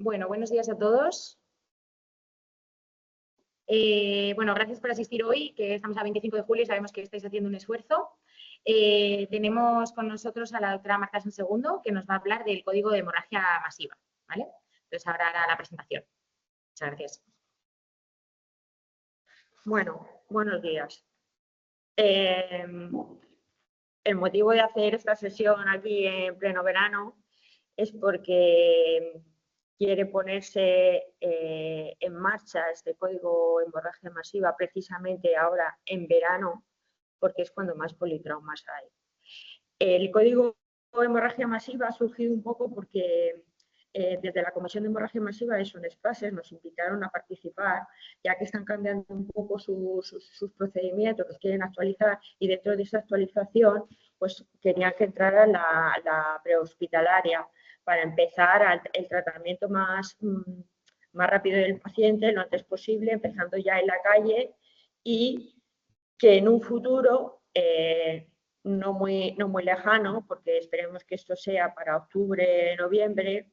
Bueno, buenos días a todos. Bueno, gracias por asistir hoy, que estamos a 25 de julio y sabemos que estáis haciendo un esfuerzo. Tenemos con nosotros a la doctora Marta Sansegundo, que nos va a hablar del código de hemorragia masiva, ¿vale? Entonces ahora hará la presentación. Muchas gracias. Bueno, buenos días. El motivo de hacer esta sesión aquí en pleno verano es porque quiere ponerse en marcha este código de hemorragia masiva precisamente ahora en verano, porque es cuando más politraumas hay. El código de hemorragia masiva ha surgido un poco porque desde la Comisión de Hemorragia Masiva de SONESPASES nos invitaron a participar, ya que están cambiando un poco sus procedimientos, los quieren actualizar, y dentro de esa actualización pues querían que entrara la prehospitalaria para empezar el tratamiento más rápido del paciente lo antes posible, empezando ya en la calle, y que en un futuro no muy lejano, porque esperemos que esto sea para octubre, noviembre,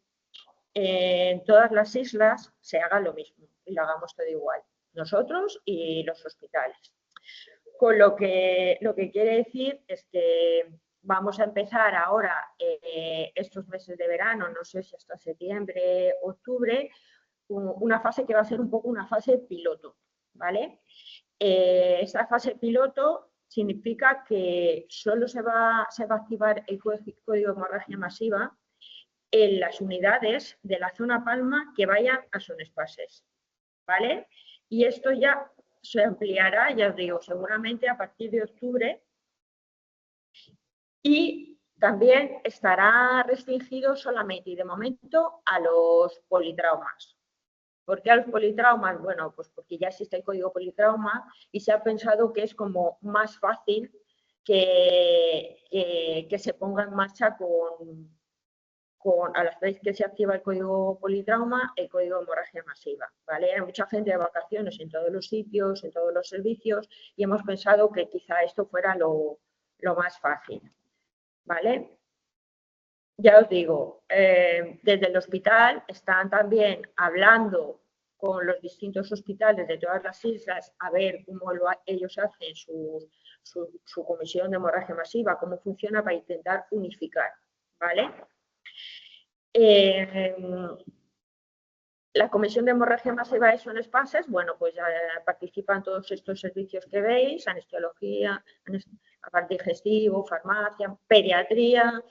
en todas las islas se haga lo mismo y lo hagamos todo igual, nosotros y los hospitales. Con lo que quiere decir es que vamos a empezar ahora estos meses de verano, no sé si hasta septiembre, octubre, una fase que va a ser un poco una fase piloto, ¿vale? Esta fase piloto significa que solo se va a activar el código de hemorragia masiva en las unidades de la zona Palma que vayan a SONESPASES, ¿vale? Y esto ya se ampliará, ya os digo, seguramente a partir de octubre, y también estará restringido solamente y de momento a los politraumas. ¿Por qué a los politraumas? Bueno, pues porque ya existe el código politrauma y se ha pensado que es como más fácil que se ponga en marcha a las veces que se activa el código politrauma, el código de hemorragia masiva, ¿vale? Hay mucha gente de vacaciones en todos los sitios, en todos los servicios, y hemos pensado que quizá esto fuera lo más fácil, ¿vale? Ya os digo, desde el hospital están también hablando con los distintos hospitales de todas las islas a ver cómo ellos hacen su comisión de hemorragia masiva, cómo funciona para intentar unificar, ¿vale? La comisión de hemorragia masiva de SONESPASES, bueno, pues ya participan todos estos servicios que veis, anestesiología, aparte digestivo, farmacia, pediatría.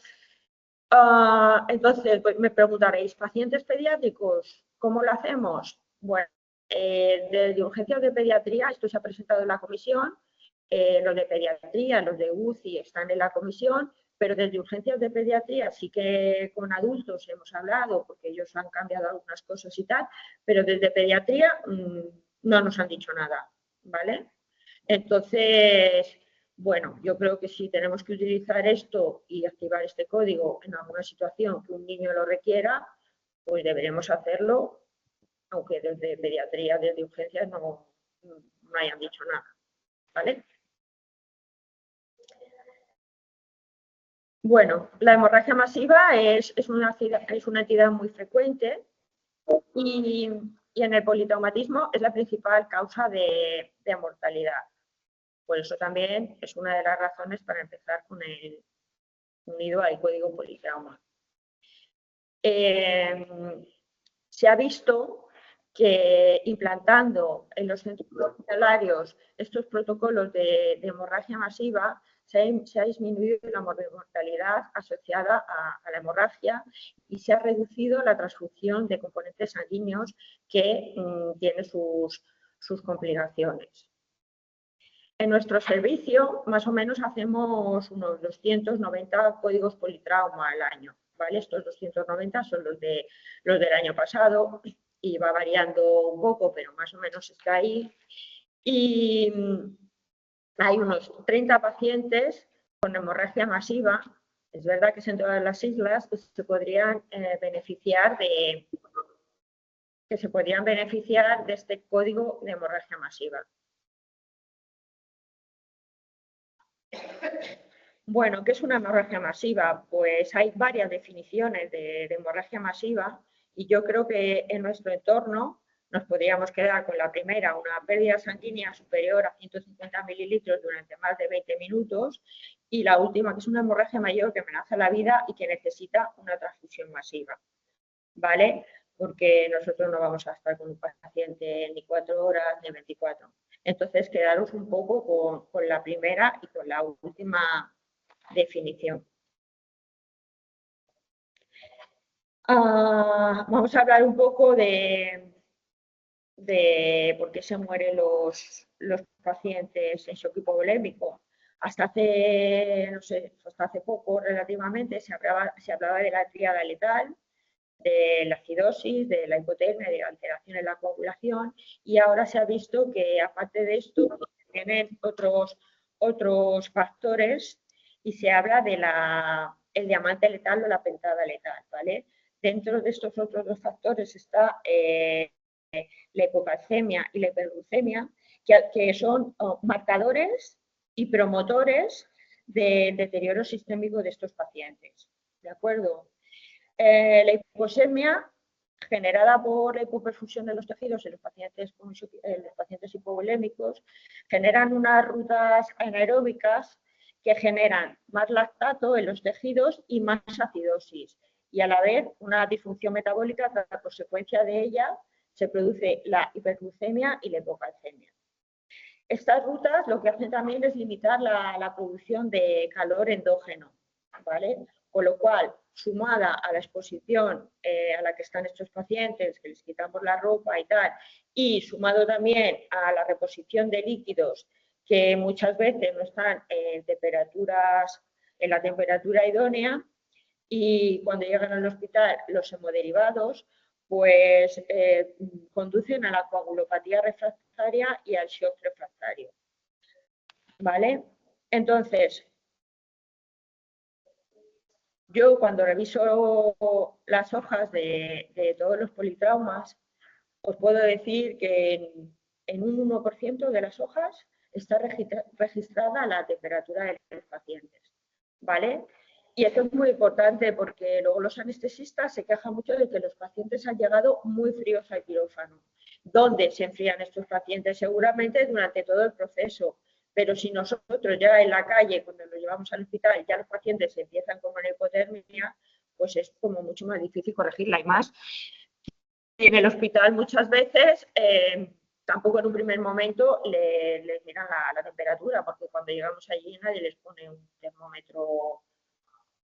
Entonces, pues me preguntaréis, ¿pacientes pediátricos? ¿Cómo lo hacemos? Bueno, desde urgencias de pediatría, esto se ha presentado en la comisión, los de pediatría, los de UCI están en la comisión, pero desde urgencias de pediatría sí que con adultos hemos hablado, porque ellos han cambiado algunas cosas y tal, pero desde pediatría no nos han dicho nada, ¿vale? Entonces, bueno, yo creo que si tenemos que utilizar esto y activar este código en alguna situación que un niño lo requiera, pues deberemos hacerlo, aunque desde pediatría, desde urgencias no hayan dicho nada, ¿vale? Bueno, la hemorragia masiva es una entidad muy frecuente y en el politraumatismo es la principal causa de mortalidad. Por eso también es una de las razones para empezar con el unido al código politrauma. Se ha visto que implantando en los centros hospitalarios estos protocolos de hemorragia masiva se ha disminuido la mortalidad asociada a la hemorragia y se ha reducido la transfusión de componentes sanguíneos que tiene sus complicaciones. En nuestro servicio, más o menos, hacemos unos 290 códigos politrauma al año, ¿vale? Estos 290 son los del año pasado y va variando un poco, pero más o menos está ahí. Y hay unos 30 pacientes con hemorragia masiva. Es verdad que es en todas las islas que se podrían beneficiar de este código de hemorragia masiva. Bueno, ¿qué es una hemorragia masiva? Pues hay varias definiciones de hemorragia masiva Y yo creo que en nuestro entorno nos podríamos quedar con la primera, una pérdida sanguínea superior a 150 mililitros durante más de 20 minutos, y la última, que es una hemorragia mayor que amenaza la vida y que necesita una transfusión masiva, ¿vale? Porque nosotros no vamos a estar con un paciente ni 4 horas ni 24. Entonces, quedaros un poco con la primera y con la última definición. Vamos a hablar un poco de por qué se mueren los pacientes en shock hipovolémico. Hasta hace, no sé, hasta hace poco relativamente se hablaba de la tríada letal, de la acidosis, de la hipotermia, de la alteración en la coagulación, y ahora se ha visto que aparte de esto tienen otros factores y se habla de el diamante letal o la pentada letal, ¿vale? Dentro de estos otros dos factores está la hipocalcemia y la hiperglucemia, que son marcadores y promotores del deterioro sistémico de estos pacientes, ¿de acuerdo? La hipoxemia, generada por la hipoperfusión de los tejidos en los pacientes hipovolémicos, generan unas rutas anaeróbicas que generan más lactato en los tejidos y más acidosis. Y a la vez una disfunción metabólica que a consecuencia de ella se produce la hiperglucemia y la hipocalcemia. Estas rutas lo que hacen también es limitar la producción de calor endógeno, ¿vale? Con lo cual, sumada a la exposición a la que están estos pacientes, que les quitamos la ropa y tal, y sumado también a la reposición de líquidos que muchas veces no están en la temperatura idónea, y cuando llegan al hospital los hemoderivados, pues conducen a la coagulopatía refractaria y al shock refractario, ¿vale? Entonces, yo cuando reviso las hojas de todos los politraumas, os puedo decir que en un 1% de las hojas está registrada la temperatura de los pacientes, ¿vale? Y esto es muy importante porque luego los anestesistas se quejan mucho de que los pacientes han llegado muy fríos al quirófano. ¿Dónde se enfrían estos pacientes? Seguramente durante todo el proceso. Pero si nosotros ya en la calle, cuando los llevamos al hospital, ya los pacientes empiezan con una hipotermia, pues es como mucho más difícil corregirla. Y más en el hospital muchas veces tampoco en un primer momento les miran la temperatura, porque cuando llegamos allí nadie les pone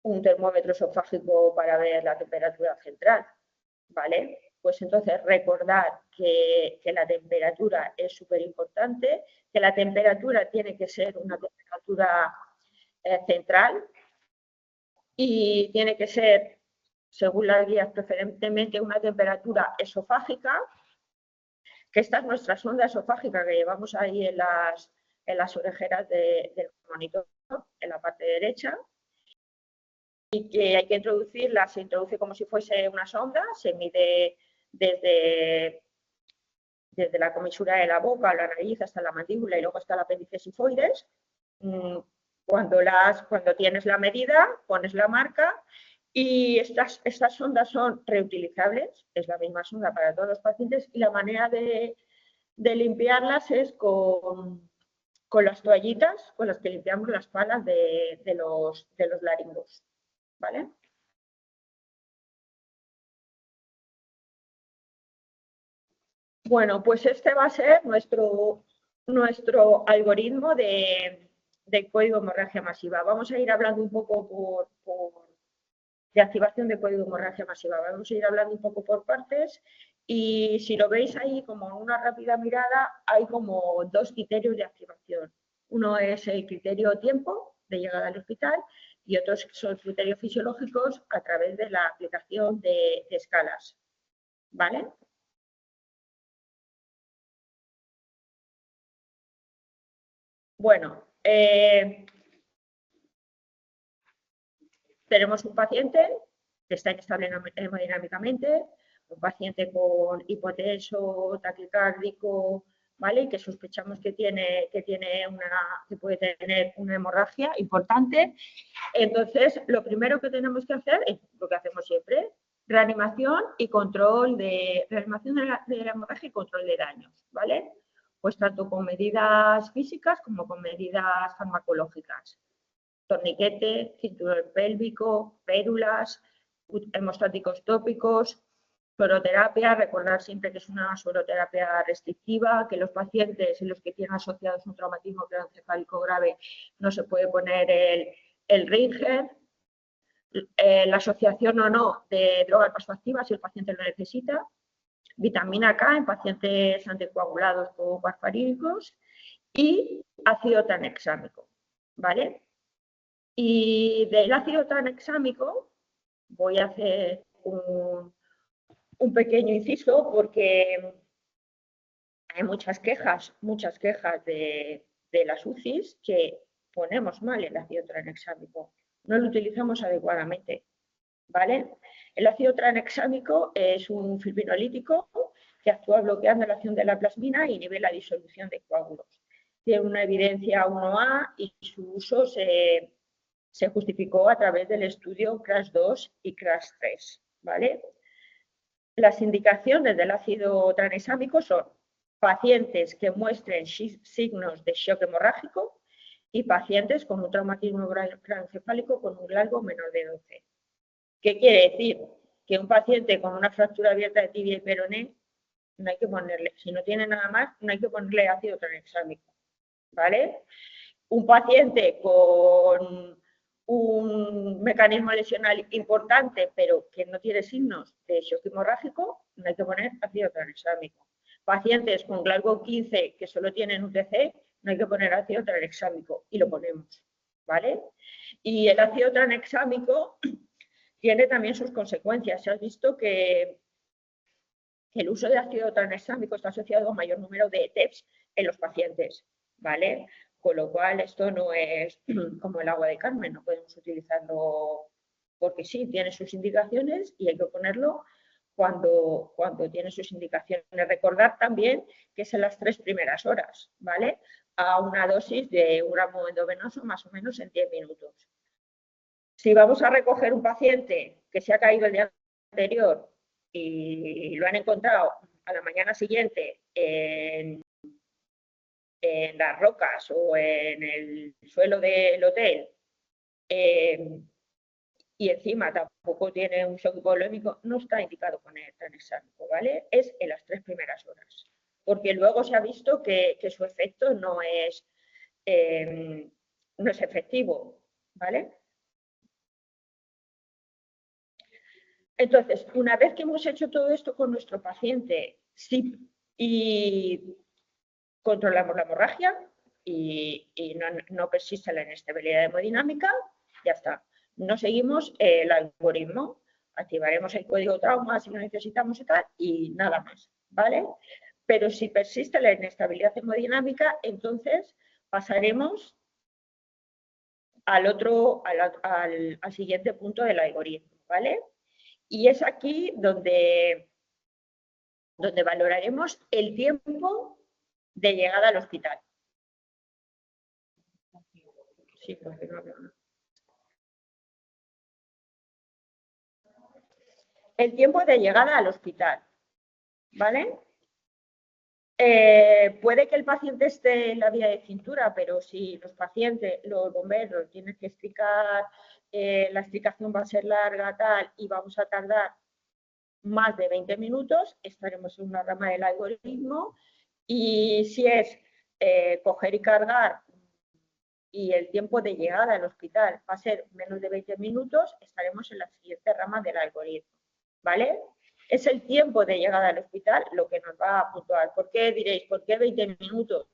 un termómetro esofágico para ver la temperatura central, ¿vale? Pues entonces recordar que la temperatura es súper importante, que la temperatura tiene que ser una temperatura central y tiene que ser, según las guías, preferentemente una temperatura esofágica, que esta es nuestra sonda esofágica que llevamos ahí en las orejeras del monitor, en la parte derecha, y que hay que introducirla, se introduce como si fuese una sonda, se mide desde la comisura de la boca, la nariz, hasta la mandíbula y luego hasta el apéndice sifoides. Cuando tienes la medida, pones la marca y estas sondas son reutilizables, es la misma sonda para todos los pacientes y la manera de limpiarlas es con las toallitas con las que limpiamos las palas de los laringos, ¿vale? Bueno, pues este va a ser nuestro algoritmo de código hemorragia masiva. Vamos a ir hablando un poco de activación de código hemorragia masiva. Vamos a ir hablando un poco por partes y si lo veis ahí como en una rápida mirada, hay como dos criterios de activación. Uno es el criterio tiempo de llegada al hospital y otros son criterios fisiológicos a través de la aplicación de escalas, ¿vale? Bueno, tenemos un paciente que está inestable hemodinámicamente, un paciente con hipotenso, taquicárdico, ¿vale? Y que sospechamos que puede tener una hemorragia importante. Entonces, lo primero que tenemos que hacer es lo que hacemos siempre, reanimación y control reanimación de la hemorragia y control de daños, ¿vale? Pues tanto con medidas físicas como con medidas farmacológicas. Torniquete, cinturón pélvico, férulas, hemostáticos tópicos, sueroterapia. Recordar siempre que es una sueroterapia restrictiva, que los pacientes en los que tienen asociados un traumatismo craneoencefálico grave no se puede poner el Ringer. La asociación o no de drogas vasoactivas si el paciente lo necesita. Vitamina K en pacientes anticoagulados con warfarínicos y ácido tranexámico, ¿vale? Y del ácido tranexámico voy a hacer un pequeño inciso porque hay muchas quejas de las UCIs que ponemos mal el ácido tranexámico, no lo utilizamos adecuadamente, ¿vale? El ácido tranexámico es un fibrinolítico que actúa bloqueando la acción de la plasmina y inhibe la disolución de coágulos. Tiene una evidencia 1A y su uso se justificó a través del estudio CRASH2 y CRASH3, ¿vale? Las indicaciones del ácido tranexámico son pacientes que muestren signos de shock hemorrágico y pacientes con un traumatismo craneoencefálico con un GLASGO menor de 12. ¿Qué quiere decir? Que un paciente con una fractura abierta de tibia y peroné no hay que ponerle, si no tiene nada más, no hay que ponerle ácido tranexámico, ¿vale? Un paciente con un mecanismo lesional importante, pero que no tiene signos de shock hemorrágico, no hay que poner ácido tranexámico. Pacientes con GLASGO 15 que solo tienen UTC, no hay que poner ácido tranexámico y lo ponemos, ¿vale? Y el ácido tranexámico tiene también sus consecuencias. Se ha visto que el uso de ácido tranexámico está asociado a un mayor número de TEPS en los pacientes, ¿vale? Con lo cual esto no es como el agua de Carmen, no podemos utilizarlo porque sí, tiene sus indicaciones y hay que ponerlo cuando tiene sus indicaciones. Recordar también que es en las 3 primeras horas, ¿vale? A una dosis de 1 gramo endovenoso más o menos en 10 minutos. Si vamos a recoger un paciente que se ha caído el día anterior y lo han encontrado a la mañana siguiente en las rocas o en el suelo del hotel y encima tampoco tiene un shock hipovolémico, no está indicado poner tranexámico, ¿vale? Es en las 3 primeras horas, porque luego se ha visto que su efecto no es efectivo, ¿vale? Entonces, una vez que hemos hecho todo esto con nuestro paciente y controlamos la hemorragia y no persiste la inestabilidad hemodinámica, ya está. No seguimos el algoritmo. Activaremos el código trauma si lo necesitamos y tal, y nada más, ¿vale? Pero si persiste la inestabilidad hemodinámica, entonces pasaremos al siguiente punto del algoritmo, ¿vale? Y es aquí donde valoraremos el tiempo de llegada al hospital. Sí, porque no hablo, ¿no? El tiempo de llegada al hospital, ¿vale? Puede que el paciente esté en la vía de cintura, pero si los bomberos tienen que explicar, la explicación va a ser larga, tal, y vamos a tardar más de 20 minutos, estaremos en una rama del algoritmo, y si es coger y cargar y el tiempo de llegada al hospital va a ser menos de 20 minutos, estaremos en la siguiente rama del algoritmo, ¿vale? Es el tiempo de llegada al hospital lo que nos va a puntuar. ¿Por qué diréis? ¿Por qué 20 minutos?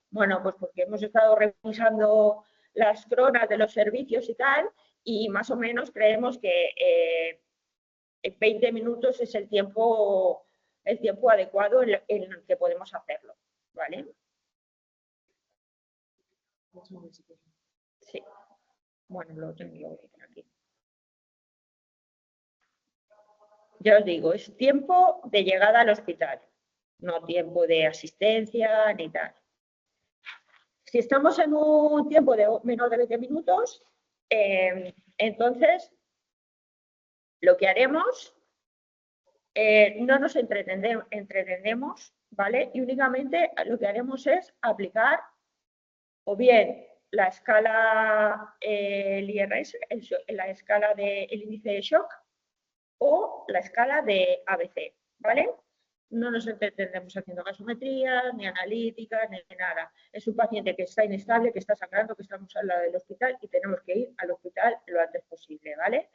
Bueno, pues porque hemos estado revisando las cronas de los servicios y tal, y más o menos creemos que 20 minutos es el tiempo adecuado en el que podemos hacerlo, ¿vale? Sí. Bueno, lo tengo aquí. Ya os digo, es tiempo de llegada al hospital, no tiempo de asistencia ni tal. Si estamos en un tiempo de menos de 20 minutos, entonces lo que haremos no nos entretenemos, ¿vale? Y únicamente lo que haremos es aplicar o bien la escala, el IRS, la escala del índice de shock o la escala de ABC, ¿vale? No nos entendemos haciendo gasometría, ni analíticas, ni nada. Es un paciente que está inestable, que está sangrando, que estamos al lado del hospital y tenemos que ir al hospital lo antes posible, ¿vale?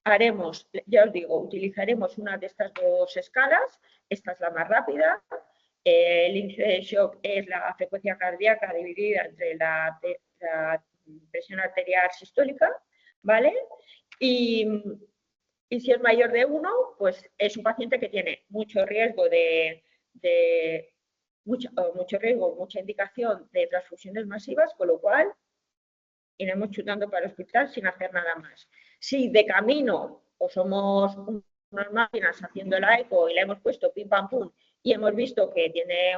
Haremos, ya os digo, utilizaremos una de estas dos escalas. Esta es la más rápida. El índice de shock es la frecuencia cardíaca dividida entre la presión arterial sistólica, ¿vale? Y si es mayor de 1, pues es un paciente que tiene mucho riesgo mucho riesgo, mucha indicación de transfusiones masivas, con lo cual iremos chutando para el hospital sin hacer nada más. Si de camino o somos unas máquinas haciendo la eco y la hemos puesto pim pam pum y hemos visto que tiene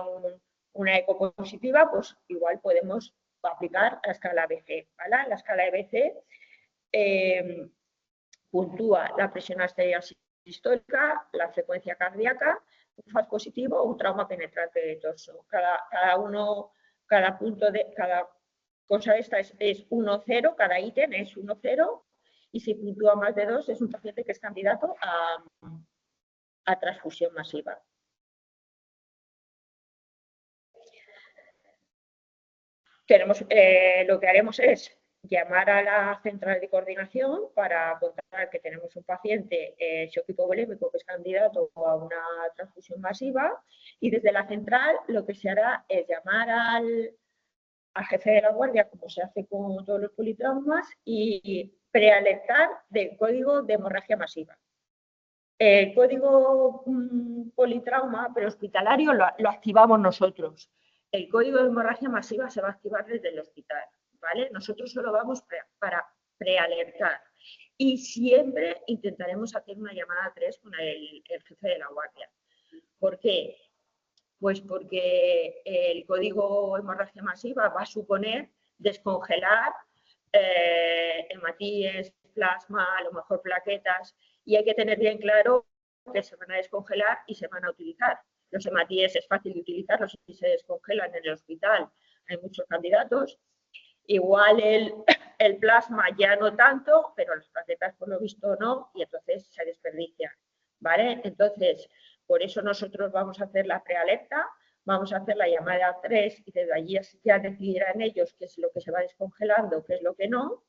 una eco positiva, pues igual podemos aplicar la escala ABC, ¿vale? La escala ABC puntúa la presión arterial sistólica, la frecuencia cardíaca, un falso positivo o un trauma penetrante de torso. Cada punto de cada cosa esta es 1-0, cada ítem es 1-0 y si puntúa más de 2 es un paciente que es candidato a transfusión masiva. Lo que haremos es llamar a la central de coordinación para contar que tenemos un paciente shock hipovolémico que es candidato a una transfusión masiva y desde la central lo que se hará es llamar al jefe de la guardia, como se hace con todos los politraumas, y prealertar del código de hemorragia masiva. El código politrauma prehospitalario lo activamos nosotros. El código de hemorragia masiva se va a activar desde el hospital, ¿vale? Nosotros solo vamos para prealertar. Y siempre intentaremos hacer una llamada a 3 con el jefe de la guardia. ¿Por qué? Pues porque el código hemorragia masiva va a suponer descongelar hematíes, plasma, a lo mejor plaquetas, y hay que tener bien claro que se van a descongelar y se van a utilizar. Los hematíes es fácil de utilizarlos y se descongelan en el hospital. Hay muchos candidatos. Igual el plasma ya no tanto, pero las plaquetas por lo visto no, y entonces se desperdician, ¿vale? Entonces, por eso nosotros vamos a hacer la prealerta, vamos a hacer la llamada a 3 y desde allí ya decidirán ellos qué es lo que se va descongelando, qué es lo que no,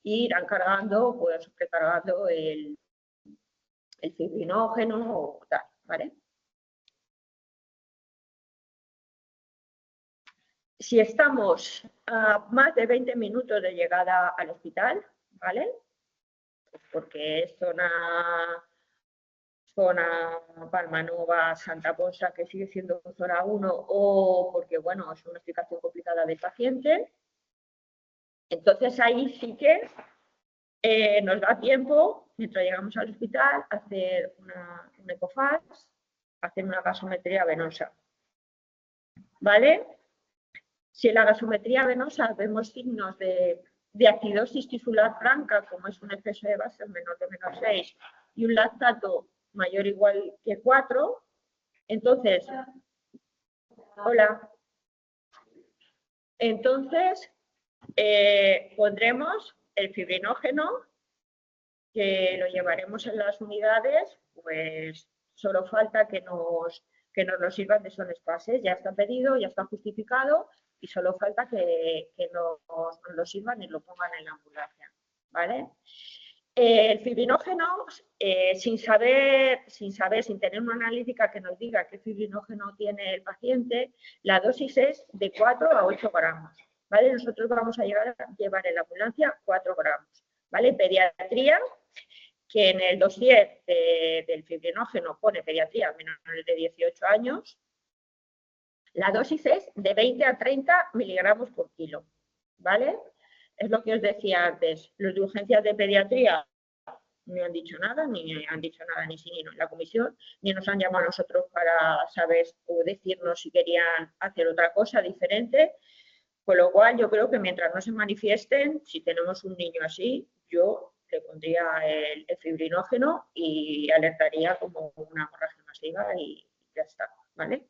y irán cargando, pues precargando el fibrinógeno o tal, ¿vale? Si estamos a más de 20 minutos de llegada al hospital, ¿vale? Pues porque es zona Palmanova, Santa Ponsa, que sigue siendo zona 1, o porque, bueno, es una explicación complicada del paciente. Entonces ahí sí que nos da tiempo, mientras llegamos al hospital, hacer un ecofaz, hacer una gasometría venosa, ¿vale? Si en la gasometría venosa vemos signos de acidosis tisular franca, como es un exceso de base menor de -6 y un lactato mayor o igual que 4, entonces, hola, entonces pondremos el fibrinógeno, que lo llevaremos en las unidades, pues solo falta que nos lo sirvan de son espaces, ya está pedido, ya está justificado y solo falta que nos lo sirvan y lo pongan en la ambulancia, ¿vale? El fibrinógeno, sin tener una analítica que nos diga qué fibrinógeno tiene el paciente, la dosis es de 4 a 8 gramos, ¿vale? Nosotros vamos a llevar en la ambulancia 4 gramos, ¿vale? Pediatría, que en el dossier del fibrinógeno pone pediatría menores de 18 años, la dosis es de 20 a 30 miligramos por kilo, ¿vale? Es lo que os decía antes, los de urgencias de pediatría no han dicho nada, ni han dicho nada ni sí ni no en la comisión, ni nos han llamado a nosotros para saber o decirnos si querían hacer otra cosa diferente, con lo cual yo creo que mientras no se manifiesten, si tenemos un niño así, yo le pondría el fibrinógeno y alertaría como una hemorragia masiva y ya está, ¿vale?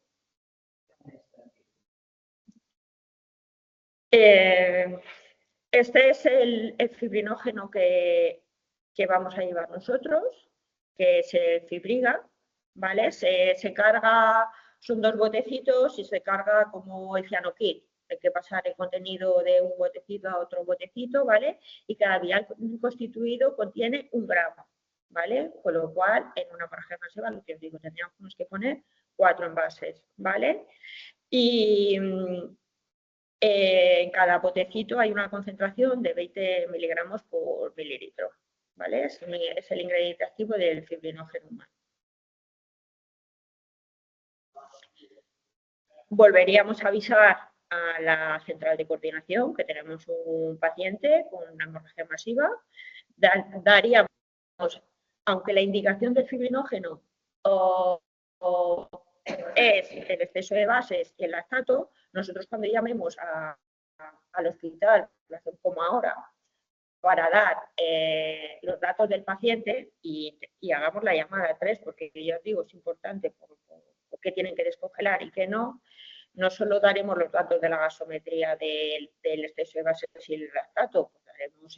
Este es el fibrinógeno que vamos a llevar nosotros, que se fibriga, ¿vale? Se carga, son 2 botecitos y se carga como el cianoquil. Hay que pasar el contenido de un botecito a otro botecito, ¿vale? Y cada vial constituido contiene 1 gramo, ¿vale? Con lo cual, en una hemorragia masiva, lo que os digo, tendríamos que poner 4 envases, ¿vale? Y en cada botecito hay una concentración de 20 miligramos por mililitro, ¿vale? Es el ingrediente activo del fibrinógeno humano. Volveríamos a avisar a la central de coordinación que tenemos un paciente con una hemorragia masiva. Daríamos, aunque la indicación del fibrinógeno es el exceso de bases y el lactato, nosotros cuando llamemos al hospital, como ahora, para dar los datos del paciente y hagamos la llamada 3, porque ya os digo, es importante porque tienen que descongelar y que no solo daremos los datos de la gasometría del exceso de bases y el lactato, pues daremos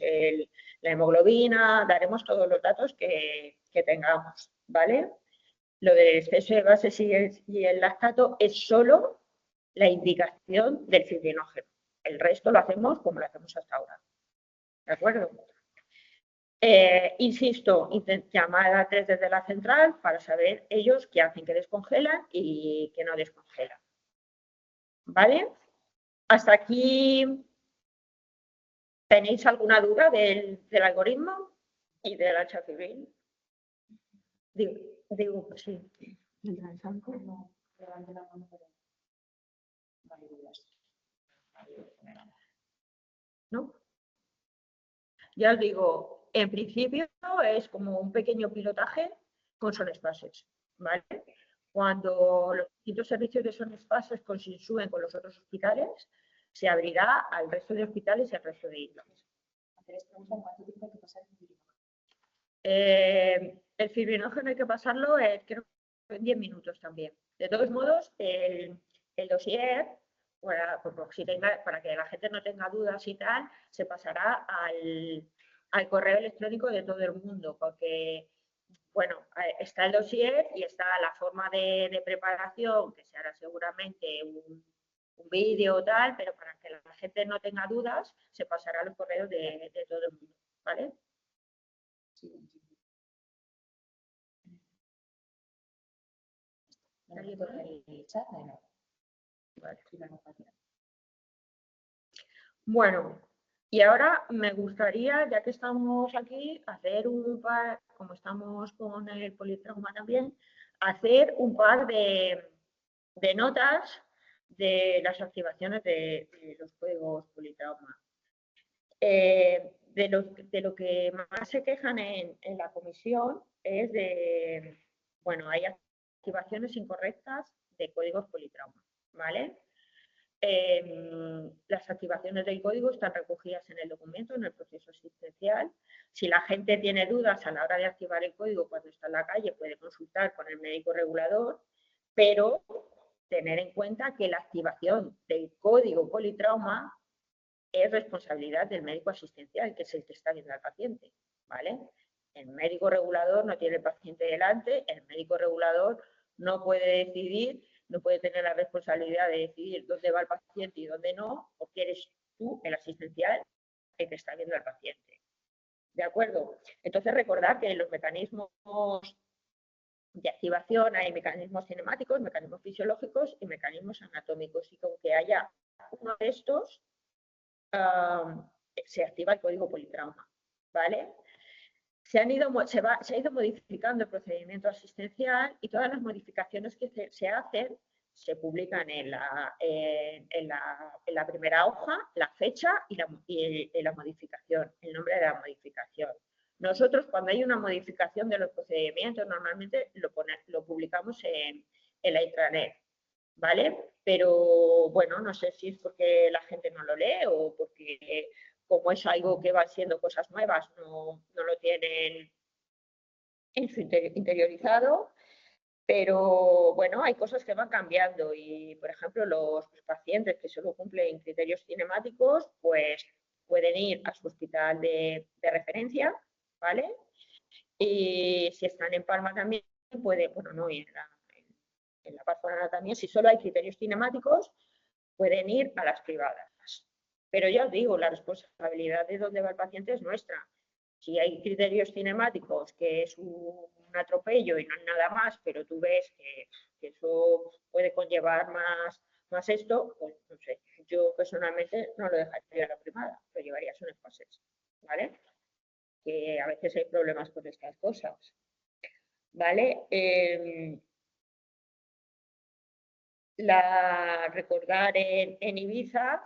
la hemoglobina, daremos todos los datos que tengamos, ¿vale? Lo del exceso de bases y el lactato es solo la indicación del fibrinógeno. El resto lo hacemos como lo hacemos hasta ahora. ¿De acuerdo? Insisto, llamar a 3 desde la central para saber ellos qué hacen, que descongelan y que no descongelan. ¿Vale? Hasta aquí, ¿tenéis alguna duda del algoritmo y del achafibril? Digo, sí. ¿No? Ya os digo, en principio es como un pequeño pilotaje con Sonespases, ¿vale? Cuando los distintos servicios de Sonespases consensúen con los otros hospitales, se abrirá al resto de hospitales y al resto de islas. ¿Cuánto tiempo hay que pasar el fibrinógeno? El fibrinógeno hay que pasarlo, creo que en 10 minutos también. De todos modos, el dossier, para que la gente no tenga dudas y tal, se pasará al correo electrónico de todo el mundo, porque, bueno, está el dossier y está la forma de preparación, que se hará seguramente un vídeo o tal, pero para que la gente no tenga dudas, se pasará a los correos de todo el mundo, ¿vale? Bueno, y ahora me gustaría, ya que estamos aquí, hacer un par, como estamos con el politrauma también, hacer un par de notas de las activaciones de los códigos politrauma. De lo que más se quejan en la comisión es de, bueno, hay activaciones incorrectas de códigos politrauma, ¿vale? Las activaciones del código están recogidas en el documento, en el proceso asistencial. Si la gente tiene dudas a la hora de activar el código cuando está en la calle, puede consultar con el médico regulador, pero tener en cuenta que la activación del código politrauma es responsabilidad del médico asistencial, que es el que está viendo al paciente, ¿vale? El médico regulador no tiene el paciente delante, el médico regulador no puede decidir, no puede tener la responsabilidad de decidir dónde va el paciente y dónde no, porque eres tú, el asistencial, el que está viendo al paciente. ¿De acuerdo? Entonces, recordar que los mecanismos de activación hay mecanismos cinemáticos, mecanismos fisiológicos y mecanismos anatómicos. Y con que haya uno de estos, se activa el código politrauma, ¿vale? Se ha ido modificando el procedimiento asistencial y todas las modificaciones que se hacen se publican en la primera hoja, la fecha y la modificación, el nombre de la modificación. Nosotros, cuando hay una modificación de los procedimientos, normalmente lo publicamos en la intranet, ¿vale? Pero, bueno, no sé si es porque la gente no lo lee o porque como es algo que va siendo cosas nuevas, no lo tienen en su interiorizado. Pero bueno, hay cosas que van cambiando y, por ejemplo, los pacientes que solo cumplen criterios cinemáticos, pues pueden ir a su hospital de referencia, ¿vale? Y si están en Palma también, bueno, no, y en la Paz también, si solo hay criterios cinemáticos, pueden ir a las privadas. Pero ya os digo, la responsabilidad de dónde va el paciente es nuestra. Si hay criterios cinemáticos, que es un atropello y no es nada más, pero tú ves que eso puede conllevar más esto, pues no sé, yo personalmente no lo dejaría a la privada, lo llevaría a sus fases, ¿vale? Que a veces hay problemas con estas cosas, ¿vale? Recordar en Ibiza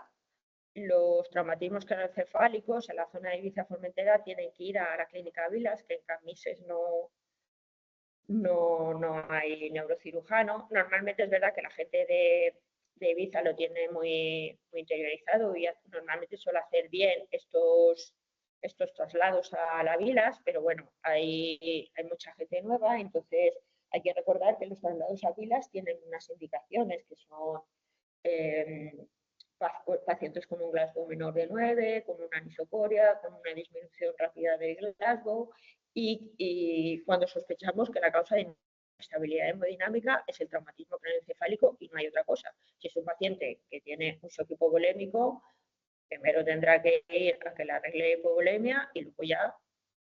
los traumatismos craneoencefálicos en la zona de Ibiza-Formentera tienen que ir a la clínica Vilas, que en Camises no hay neurocirujano. Normalmente es verdad que la gente de Ibiza lo tiene muy interiorizado y normalmente suele hacer bien estos traslados a la Vilas, pero bueno, hay mucha gente nueva, entonces hay que recordar que los traslados a Vilas tienen unas indicaciones que son pacientes con un Glasgow menor de 9, con una anisocoria, con una disminución rápida de Glasgow y cuando sospechamos que la causa de inestabilidad hemodinámica es el traumatismo craneoencefálico y no hay otra cosa. Si es un paciente que tiene un shock hipovolémico, primero tendrá que ir a que le arregle hipovolemia y luego ya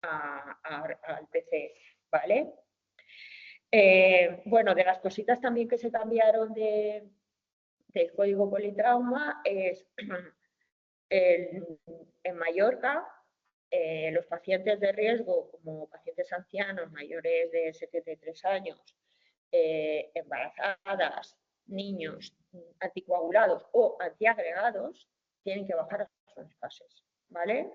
al PC, ¿vale? Bueno, de las cositas también que se cambiaron del código politrauma es en Mallorca, los pacientes de riesgo, como pacientes ancianos mayores de 73 años, embarazadas, niños anticoagulados o antiagregados, tienen que bajar a sus fases, ¿vale?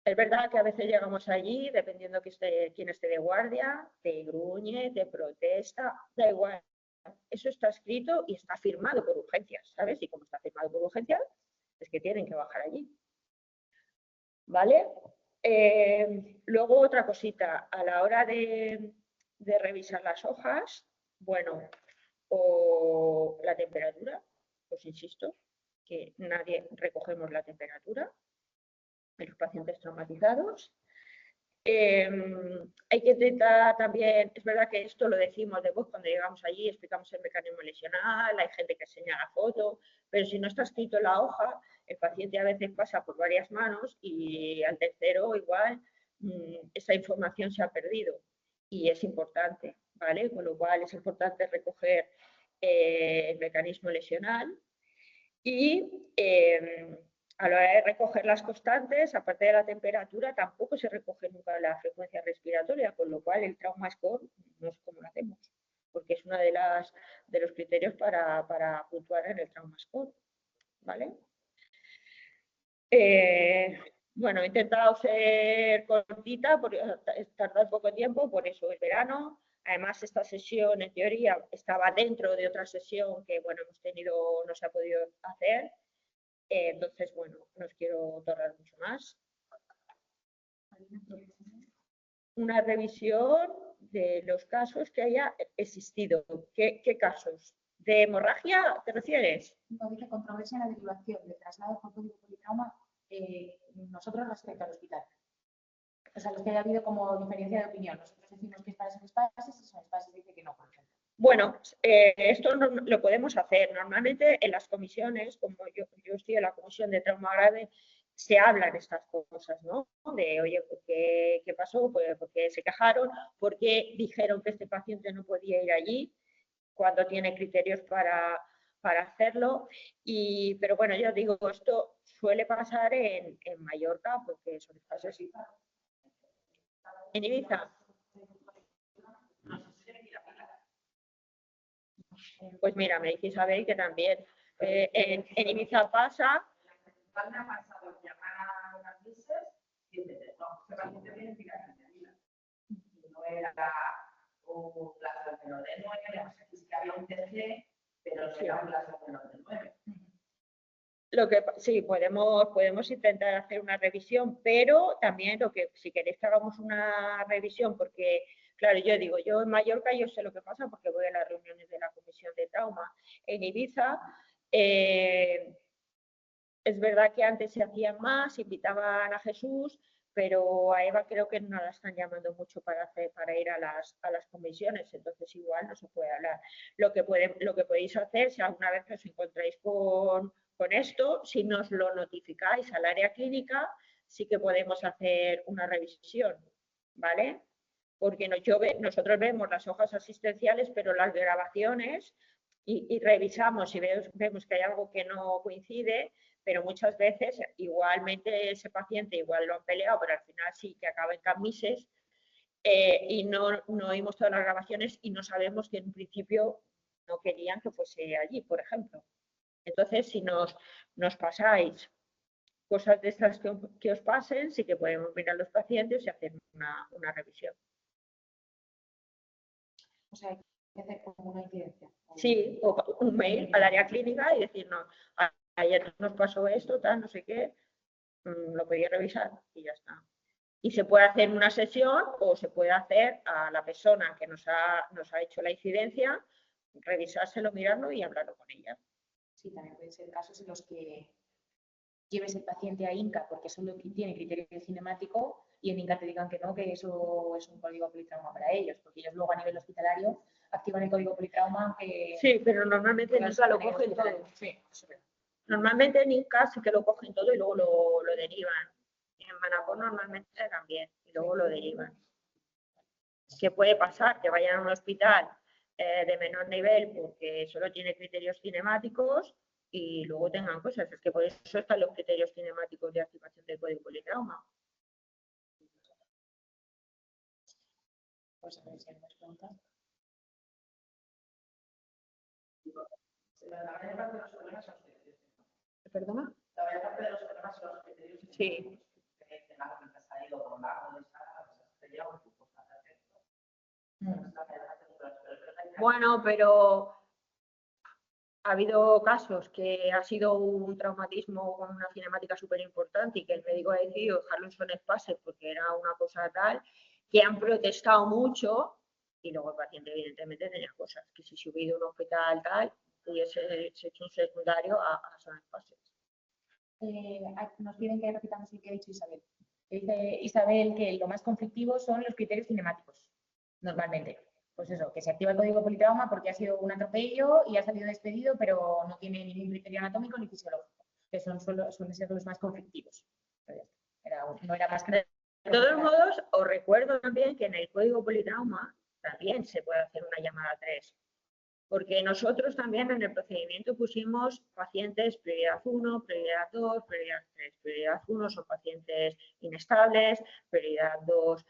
Es verdad que a veces llegamos allí, dependiendo quién esté de guardia, te gruñe, te protesta, da igual. Eso está escrito y está firmado por urgencias, ¿sabes? Y como está firmado por urgencias, es que tienen que bajar allí. ¿Vale? Luego otra cosita, a la hora de revisar las hojas, bueno, o la temperatura, os insisto, que nadie recogemos la temperatura de los pacientes traumatizados. Hay que intentar también, es verdad que esto lo decimos de voz cuando llegamos allí, explicamos el mecanismo lesional, hay gente que señala foto, pero si no está escrito en la hoja, el paciente a veces pasa por varias manos y al tercero igual esa información se ha perdido y es importante, ¿vale? Con lo cual es importante recoger el mecanismo lesional y a la hora de recoger las constantes, aparte de la temperatura, tampoco se recoge nunca la frecuencia respiratoria, con lo cual el trauma score no sé cómo lo hacemos, porque es uno de los criterios para puntuar en el trauma score, ¿vale? Bueno, he intentado ser cortita, porque tardar poco tiempo, por eso es verano. Además, esta sesión, en teoría, estaba dentro de otra sesión que, bueno, no se ha podido hacer. Entonces, bueno, no os quiero tardar mucho más. Una revisión de los casos que haya existido. ¿Qué casos? ¿De hemorragia te refieres? No, dice controversia en la derivación de traslado por código politrauma nosotros respecto al hospital. O sea, los que haya habido como diferencia de opinión. Nosotros decimos que está en espacios y son espacios dice que no, por ejemplo. Bueno, esto no, lo podemos hacer. Normalmente en las comisiones, como yo estoy en la comisión de trauma grave, se hablan estas cosas, ¿no? De, oye, ¿qué pasó? Pues, ¿por qué se quejaron? ¿Por qué dijeron que este paciente no podía ir allí? Cuando tiene criterios para hacerlo. Pero bueno, yo digo, esto suele pasar en Mallorca, porque son espacios así. En Ibiza. Pues mira, me dice Isabel que también en Ibiza pasa. Ha pasado llamar unas veces y dice, no, este paciente tiene eficacia. No era un plazo menor de 9, aquí sí que había un TC, pero no era un plazo menor de 9. Sí, podemos intentar hacer una revisión, pero también si queréis que hagamos una revisión, porque, claro, yo en Mallorca yo sé lo que pasa porque voy a las reuniones de la Comisión de Trauma. En Ibiza, es verdad que antes se hacían más, invitaban a Jesús, pero a Eva creo que no la están llamando mucho para ir a las comisiones, entonces igual no se puede hablar. Lo que podéis hacer, si alguna vez os encontráis con esto, si nos lo notificáis al área clínica, sí que podemos hacer una revisión, ¿vale? Porque nosotros vemos las hojas asistenciales, pero las grabaciones y revisamos y vemos que hay algo que no coincide, pero muchas veces igualmente ese paciente igual lo han peleado, pero al final sí que acaba en camises y no oímos todas las grabaciones y no sabemos que en un principio no querían que fuese allí, por ejemplo. Entonces, si nos pasáis cosas de estas que os pasen, sí que podemos mirar a los pacientes y hacer una revisión. O sea, hay que hacer como una incidencia. Sí, o un mail al área clínica y decirnos, ayer nos pasó esto, tal, no sé qué, lo podéis revisar y ya está. Y se puede hacer una sesión o se puede hacer a la persona que nos ha hecho la incidencia, revisárselo, mirarlo y hablarlo con ella. Sí, también pueden ser casos en los que lleves el paciente a INCA porque solo tiene criterio cinemático y en INCA te digan que no, que eso es un código politrauma para ellos, porque ellos luego a nivel hospitalario activan el código politrauma. Sí, pero normalmente en INCA lo cogen todo. Sí. Normalmente en INCA sí que lo cogen todo y luego lo derivan. En Manacor normalmente también y luego lo derivan. ¿Qué puede pasar? Que vayan a un hospital de menor nivel porque solo tiene criterios cinemáticos y luego tengan cosas. Es que por eso están los criterios cinemáticos de activación del código politrauma. Pues a ver si hay más preguntas. ¿Perdona? La mayor parte de los problemas son los criterios. Sí. Bueno, pero ha habido casos que ha sido un traumatismo con una cinemática súper importante y que el médico ha decidido dejarlo en son espacios porque era una cosa tal, que han protestado mucho y luego el paciente evidentemente tenía cosas, que si se hubiera ido a un hospital tal, hubiese hecho un secundario a son espacios. Nos piden que repitamos lo que ha dicho Isabel. Dice Isabel que lo más conflictivo son los criterios cinemáticos, normalmente. Pues eso, que se activa el código politrauma porque ha sido un atropello y ha salido despedido, pero no tiene ningún criterio anatómico ni fisiológico, que suelen ser los más conflictivos. No era más que... De todos modos, os recuerdo también que en el código politrauma también se puede hacer una llamada 3. Porque nosotros también en el procedimiento pusimos pacientes prioridad 1, prioridad 2, prioridad 3. Prioridad 1 son pacientes inestables, prioridad 2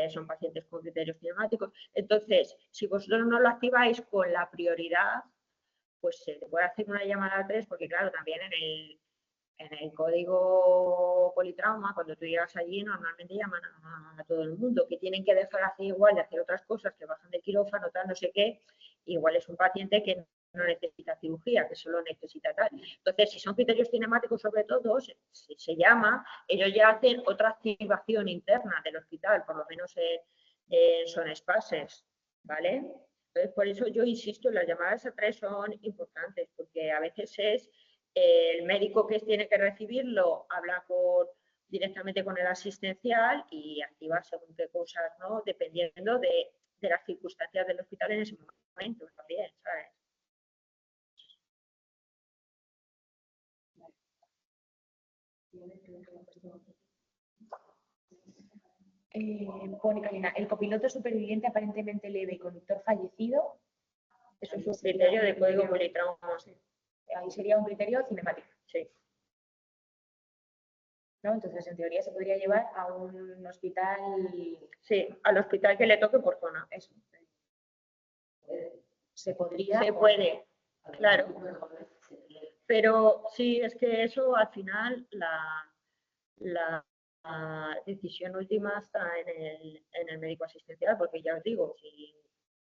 son pacientes con criterios cinemáticos. Entonces, si vosotros no lo activáis con la prioridad, pues se puede hacer una llamada 3, porque claro, también en el código politrauma, cuando tú llegas allí, normalmente llaman a todo el mundo, que tienen que dejar así igual de hacer otras cosas, que bajan de quirófano, tal, no sé qué. Igual es un paciente que no necesita cirugía, que solo necesita tal. Entonces, si son criterios cinemáticos sobre todo, se llama, ellos ya hacen otra activación interna del hospital, por lo menos son espaces, ¿vale? Entonces, por eso yo insisto, las llamadas a 3 son importantes, porque a veces es el médico que tiene que recibirlo, habla directamente con el asistencial y activa según qué cosas, ¿no? Dependiendo de las circunstancias del hospital en ese momento también, ¿sabes? Pone Karina, el copiloto superviviente aparentemente leve y conductor fallecido. Eso es un criterio de código politrauma. Sí. Ahí sería un criterio cinemático. Sí. ¿No? Entonces, en teoría, se podría llevar a un hospital. Sí, al hospital que le toque por zona. Eso. Se podría. Se puede, claro. Pero sí, es que eso al final la decisión última está en el médico asistencial, porque ya os digo, si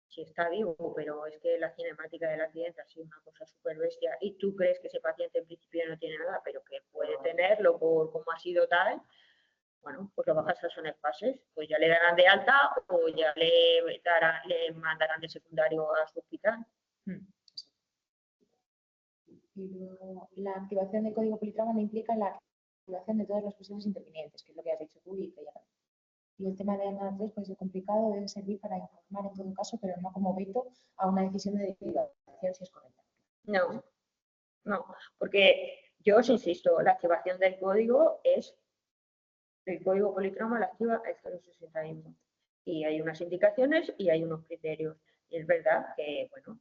si está vivo, pero es que la cinemática del accidente ha sido una cosa súper bestia y tú crees que ese paciente en principio no tiene nada, pero que puede tenerlo por cómo ha sido tal, bueno, pues lo bajas a son fases, pues ya le darán de alta o ya le mandarán de secundario a su hospital. Y luego, la activación del código politrauma no implica la activación de todas las posibles intervinientes, que es lo que has dicho tú y que ya. Y el tema de ANDA 3 puede ser complicado, debe servir para informar en todo caso, pero no como veto a una decisión de derivación si es correcta. No, no, porque yo os insisto, la activación del código es, el código politrauma la activa el 061. Y hay unas indicaciones y hay unos criterios. Y es verdad que, bueno,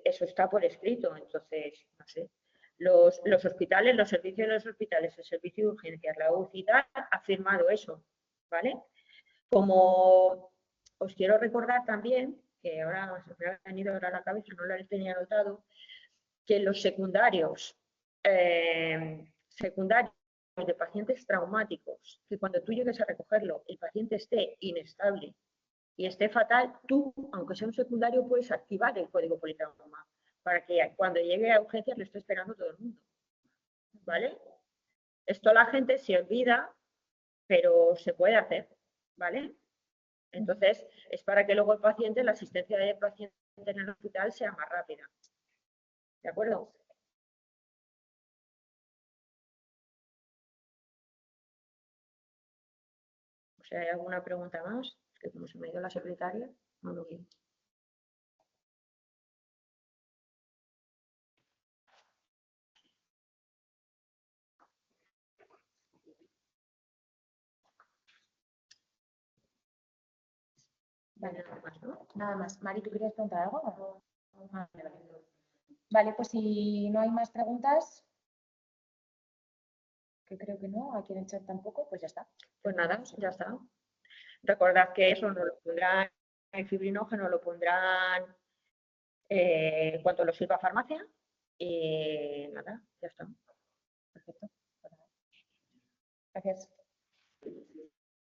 eso está por escrito, entonces, no sé. Los hospitales, los servicios de los hospitales, el servicio de urgencias, la UCI ha firmado eso, ¿vale? Como os quiero recordar también, que ahora se me ha venido ahora a la cabeza, no lo tenía anotado, que los secundarios de pacientes traumáticos, que cuando tú llegues a recogerlo, el paciente esté inestable y esté fatal, tú, aunque sea un secundario, puedes activar el código politrauma para que cuando llegue a urgencias lo esté esperando todo el mundo. ¿Vale? Esto la gente se olvida, pero se puede hacer, ¿vale? Entonces, es para que luego el paciente, la asistencia del paciente en el hospital sea más rápida. ¿De acuerdo? O sea, ¿hay alguna pregunta más? Es que como se me ha ido la secretaria, no lo vi. Vale, Nada más, ¿no? nada más. Mari, ¿tú querías preguntar algo? Vale, pues si no hay más preguntas, que creo que no, aquí en el chat tampoco, pues ya está. Pues nada, ya está. Recordad que eso no lo pondrán, el fibrinógeno lo pondrán cuando lo sirva farmacia. Y nada, ya está. Perfecto. Gracias.